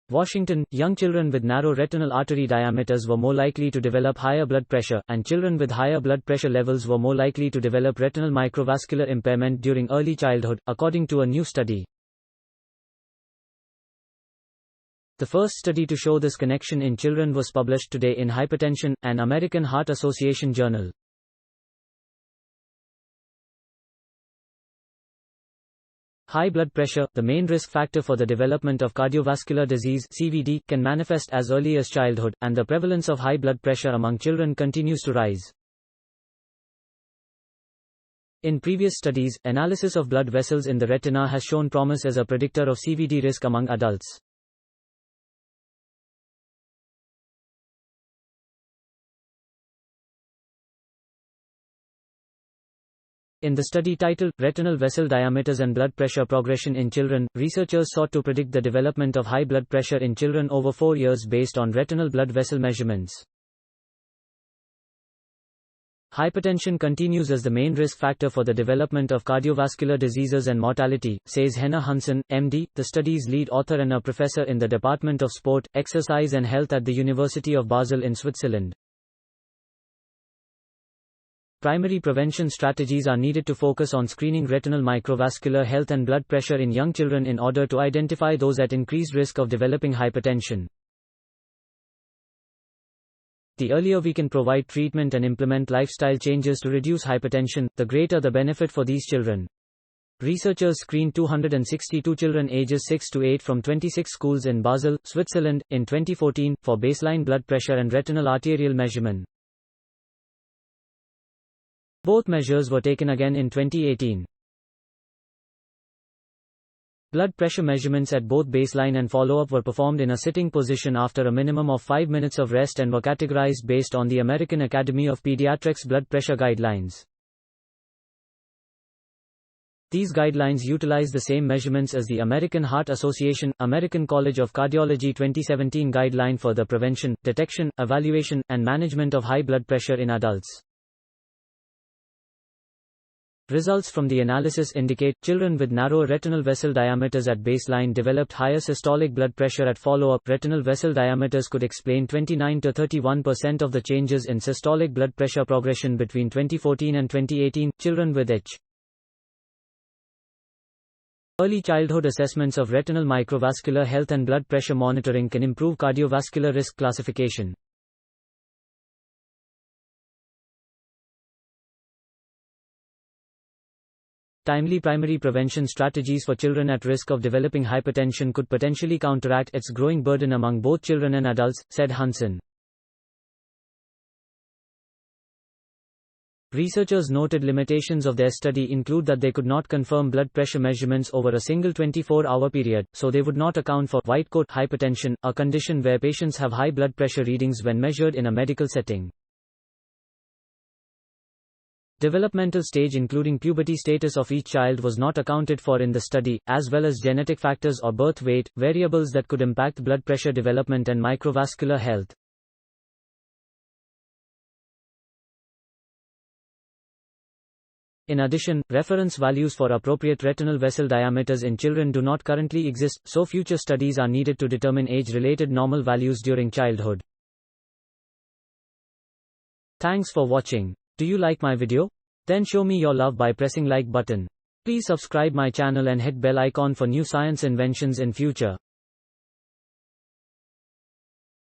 Washington, young children with narrow retinal artery diameters were more likely to develop higher blood pressure, and children with higher blood pressure levels were more likely to develop retinal microvascular impairment during early childhood, according to a new study. The first study to show this connection in children was published today in Hypertension, an American Heart Association journal. High blood pressure, the main risk factor for the development of cardiovascular disease (CVD), can manifest as early as childhood, and the prevalence of high blood pressure among children continues to rise. In previous studies, analysis of blood vessels in the retina has shown promise as a predictor of CVD risk among adults. In the study titled, Retinal Vessel Diameters and Blood Pressure Progression in Children, researchers sought to predict the development of high blood pressure in children over 4 years based on retinal blood vessel measurements. Hypertension continues as the main risk factor for the development of cardiovascular diseases and mortality, says Henna Hansen, MD, the study's lead author and a professor in the Department of Sport, Exercise and Health at the University of Basel in Switzerland. Primary prevention strategies are needed to focus on screening retinal microvascular health and blood pressure in young children in order to identify those at increased risk of developing hypertension. The earlier we can provide treatment and implement lifestyle changes to reduce hypertension, the greater the benefit for these children. Researchers screened 262 children ages 6 to 8 from 26 schools in Basel, Switzerland, in 2014, for baseline blood pressure and retinal arterial measurement. Both measures were taken again in 2018. Blood pressure measurements at both baseline and follow-up were performed in a sitting position after a minimum of 5 minutes of rest and were categorized based on the American Academy of Pediatrics blood pressure guidelines. These guidelines utilize the same measurements as the American Heart Association, American College of Cardiology 2017 guideline for the prevention, detection, evaluation, and management of high blood pressure in adults. Results from the analysis indicate, children with narrow retinal vessel diameters at baseline developed higher systolic blood pressure at follow-up. Retinal vessel diameters could explain 29 to 31% of the changes in systolic blood pressure progression between 2014 and 2018. Children with H. Early childhood assessments of retinal microvascular health and blood pressure monitoring can improve cardiovascular risk classification. Timely primary prevention strategies for children at risk of developing hypertension could potentially counteract its growing burden among both children and adults, said Hansen. Researchers noted limitations of their study include that they could not confirm blood pressure measurements over a single 24-hour period, so they would not account for white coat hypertension, a condition where patients have high blood pressure readings when measured in a medical setting. Developmental stage including puberty status of each child was not accounted for in the study, as well as genetic factors or birth weight, variables that could impact blood pressure development and microvascular health. In addition, reference values for appropriate retinal vessel diameters in children do not currently exist, so future studies are needed to determine age-related normal values during childhood. Thanks for watching. Do you like my video? Then show me your love by pressing like button. Please subscribe my channel and hit bell icon for new science inventions in future.